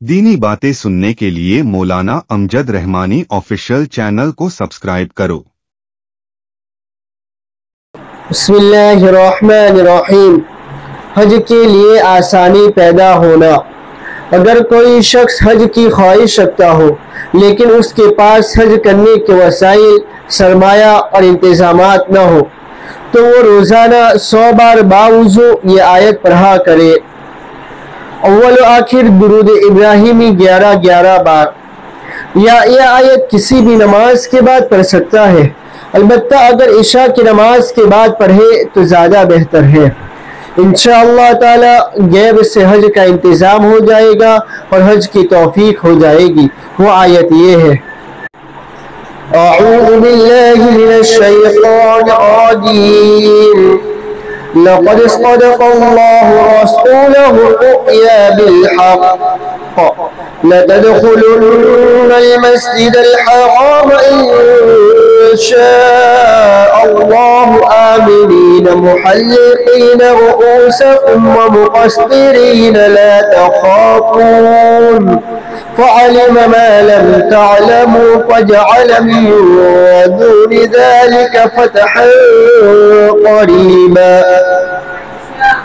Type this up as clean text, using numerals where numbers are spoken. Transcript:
دینی باتیں سننے کے لیے مولانا امجد رحمانی آفیشیل چینل کو سبسکرائب کرو۔ بسم اللہ الرحمن الرحیم۔ حج کے لیے آسانی پیدا ہونا۔ اگر کوئی شخص حج کی خواہش رکھتا ہو لیکن اس کے پاس حج کرنے کے وسائل، سرمایہ اور انتظامات نہ ہو تو وہ روزانہ 100 بار باوضو یہ آیت پڑھا کرے۔ اول و آخر درود ابراہیمی 11 بار، یا یہ آیت کسی بھی نماز کے بعد پڑھ سکتا ہے، البتہ اگر عشاء کی نماز کے بعد پڑھے تو زیادہ بہتر ہے۔ انشاءاللہ تعالی غیب سے حج کا انتظام ہو جائے گا اور حج کی توفیق ہو جائے گی۔ وہ آیت یہ ہے: اعوذ باللہ من الشیطان الرجیم، لقد صدق اللہ رسولہ الرؤیا بالحق لتدخلن المسجد الحرام ان شاء اللہ آمنین محلقین رؤوسکم ومقصرین لا تخافون فعلم ما لم تعلموا فجعل من دون ذلك فتحا قريبا